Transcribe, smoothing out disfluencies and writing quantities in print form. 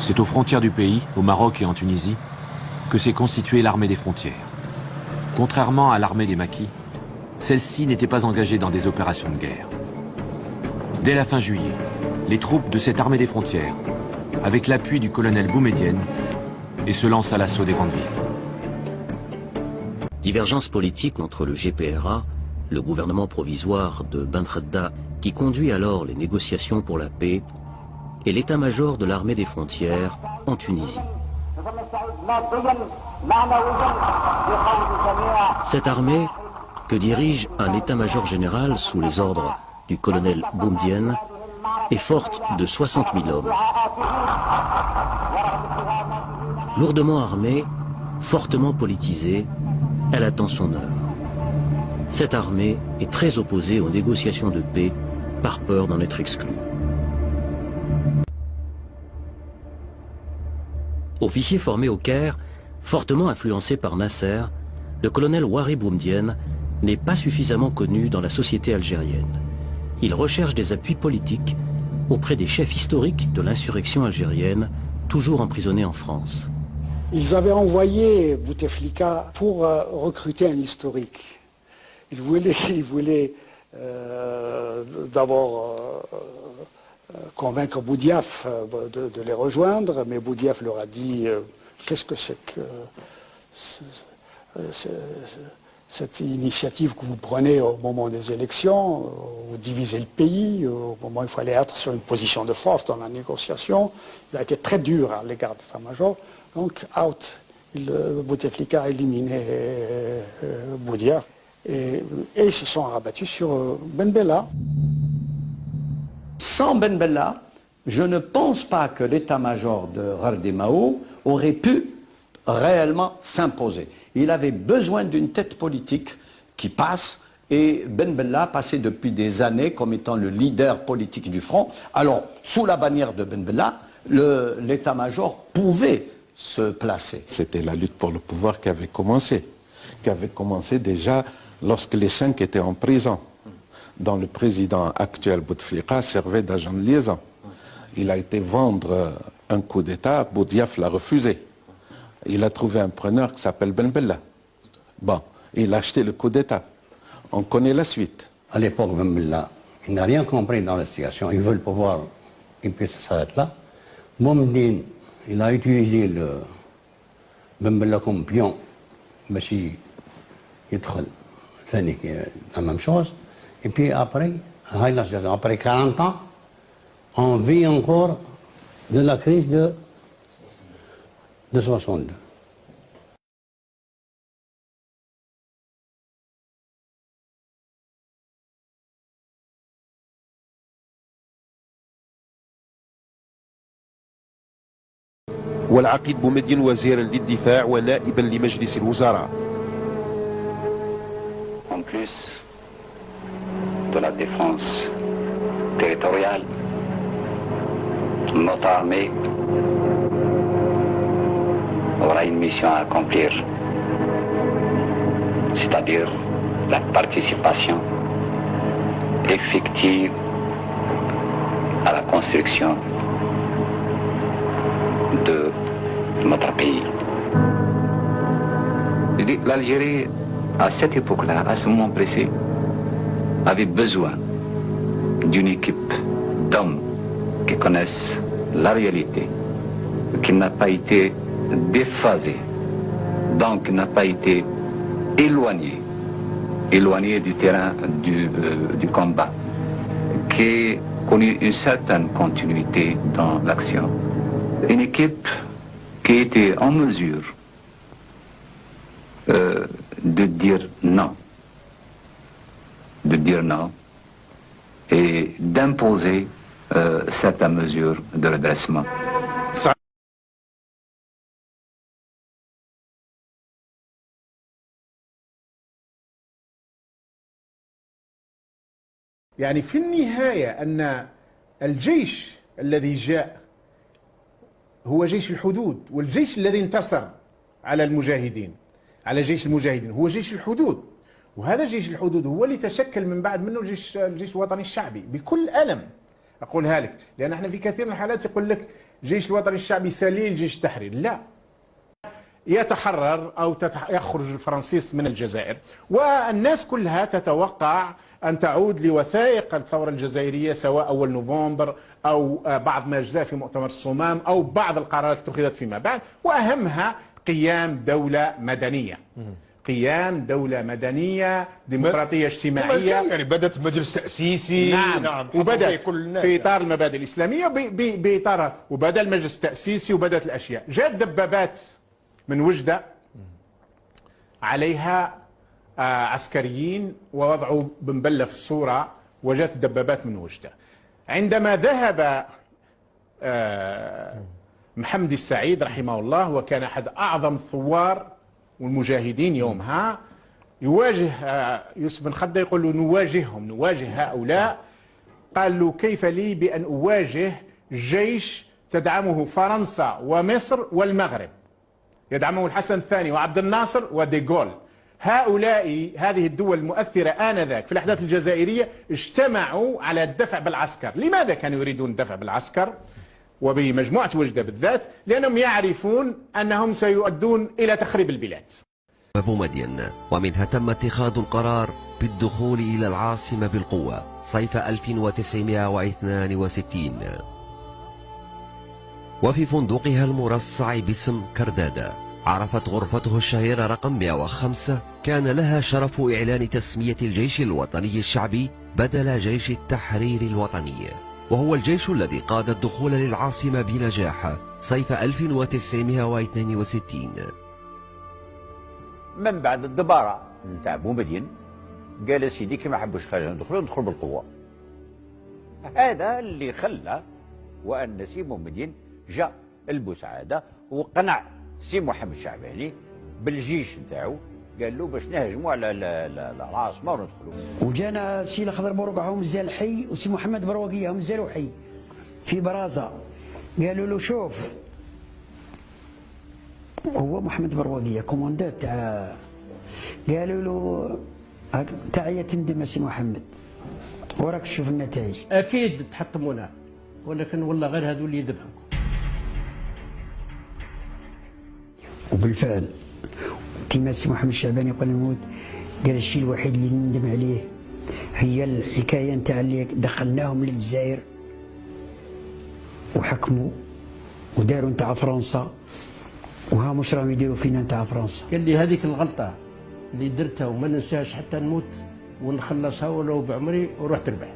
C'est aux frontières du pays, au Maroc et en Tunisie, que s'est constituée l'armée des frontières. Contrairement à l'armée des maquis, celle-ci n'était pas engagée dans des opérations de guerre. Dès la fin juillet, les troupes de cette armée des frontières, avec l'appui du colonel Boumedienne, et se lancent à l'assaut des grandes villes. Divergence politique entre le GPRA, le gouvernement provisoire de Benredda, qui conduit alors les négociations pour la paix, et l'état-major de l'armée des frontières en Tunisie. Cette armée, que dirige un état-major général sous les ordres du colonel Boumedienne, est forte de 60 000 hommes. Lourdement armée, fortement politisée, elle attend son heure. Cette armée est très opposée aux négociations de paix par peur d'en être exclue. Officier formé au Caire, fortement influencé par Nasser, le colonel Ouari Boumedienne n'est pas suffisamment connu dans la société algérienne. Il recherche des appuis politiques auprès des chefs historiques de l'insurrection algérienne, toujours emprisonnés en France. Ils avaient envoyé Bouteflika pour recruter un historique. Ils voulaient d'abord convaincre Boudiaf de les rejoindre, mais Boudiaf leur a dit qu'est-ce que c'est que cette initiative que vous prenez au moment des élections, vous divisez le pays, au moment où il fallait être sur une position de force dans la négociation. Il a été très dur à l'égard de l'état-major. Donc, out. Bouteflika a éliminé Boudiaf. Et ils se sont rabattus sur Ben Bella. Sans Ben Bella, je ne pense pas que l'état-major de Ghardemao aurait pu réellement s'imposer. Il avait besoin d'une tête politique qui passe, et Ben Bella passait depuis des années comme étant le leader politique du front. Alors, sous la bannière de Ben Bella, l'état-major pouvait se placer. C'était la lutte pour le pouvoir qui avait commencé déjà lorsque les 5 étaient en prison, dont le président actuel Bouteflika servait d'agent de liaison. Il a été vendre un coup d'État, Boudiaf l'a refusé. Il a trouvé un preneur qui s'appelle Ben Bella. Bon, il a acheté le coup d'État. On connaît la suite. À l'époque, Ben Bella, il n'a rien compris dans la situation. Il veut le pouvoir, il puisse s'arrêter là. Boumedienne, il a utilisé le Ben Bella comme pion, mais si il la même chose. Et puis après 40 ans, on vit encore de la crise de 62. والعقيد بومدين وزيرا للدفاع ونائبا لمجلس الوزراء. En plus de la défense territoriale, notre armée aura une mission à accomplir, c'est-à-dire la participation effective à la construction de notre pays. L'Algérie, à cette époque-là, à ce moment précis, avait besoin d'une équipe d'hommes qui connaissent la réalité, qui n'a pas été déphasée, donc n'a pas été éloignée du terrain du combat, qui connut une certaine continuité dans l'action. Une équipe qui était en mesure de dire non et d'imposer certaines mesures de redressement. يعني في النهاية أن الجيش الذي جاء هو جيش الحدود، والجيش الذي انتصر على المجاهدين، على جيش المجاهدين، هو جيش الحدود. وهذا جيش الحدود هو اللي تشكل من بعد منه الجيش الوطني الشعبي بكل ألم. أقولها لك، لأن احنا في كثير من الحالات يقول لك الجيش الوطني الشعبي سليل جيش التحرير، لا، يتحرر أو يخرج الفرنسيس من الجزائر، والناس كلها تتوقع أن تعود لوثائق الثورة الجزائرية سواء أول نوفمبر أو بعض ما جاء في مؤتمر الصمام أو بعض القرارات اتخذت فيما بعد، وأهمها قيام دولة مدنية. قيام دولة مدنية ديمقراطية اجتماعية، يعني بدأت مجلس تأسيسي. نعم وبدأت في إطار المبادئ الإسلامية بإطارها، وبدأ المجلس التأسيسي وبدأت الأشياء. جاءت دبابات من وجدة عليها عسكريين ووضعوا بمبلة في الصورة، وجاءت الدبابات من وجدة. عندما ذهب محمد السعيد رحمه الله، وكان أحد أعظم الثوار والمجاهدين يومها، يواجه يوسف بن خدة، يقول له نواجه هؤلاء. قال له كيف لي بأن أواجه جيش تدعمه فرنسا ومصر والمغرب، يدعمه الحسن الثاني وعبد الناصر وديغول. هذه الدول المؤثرة آنذاك في الأحداث الجزائرية اجتمعوا على الدفع بالعسكر. لماذا كانوا يريدون الدفع بالعسكر وبمجموعة وجدة بالذات؟ لأنهم يعرفون أنهم سيؤدون إلى تخريب البلاد. بومدين، ومنها تم اتخاذ القرار بالدخول إلى العاصمة بالقوة صيف 1962، وفي فندقها المرصع باسم كردادة. عرفت غرفته الشهيرة رقم 105 كان لها شرف إعلان تسمية الجيش الوطني الشعبي بدل جيش التحرير الوطني، وهو الجيش الذي قاد الدخول للعاصمة بنجاح صيف 1962. من بعد الدبارة نتاع بومدين قال سيدي كي ما حبوش ندخل بالقوة. هذا اللي خلى وأن سي بومدين جاء البوسعادة وقنع سي محمد الشعباني بالجيش نتاعو، قال له باش نهجموا على العاصمة وندخلوا. وجانا سي الخضر بوروقع هم مازال حي، وسي محمد بروقية هم مازالوا حي في برازة. قالوا له شوف، هو محمد بروقية كوماندات تاع، قالوا له تعيا تندم سي محمد وراك تشوف النتائج. اكيد تحطمونا، ولكن والله غير هذو اللي يذبحوا. وبالفعل كما سي محمد الشعباني قبل الموت قال الشيء الوحيد اللي نندم عليه هي الحكايه نتاع اللي دخلناهم للجزائر وحكموا وداروا نتاع فرنسا، وها مش راهم يديروا فينا نتاع فرنسا. قال لي هذيك الغلطه اللي درتها وما ننساهاش حتى نموت ونخلصها ولو بعمري ورحت ربح.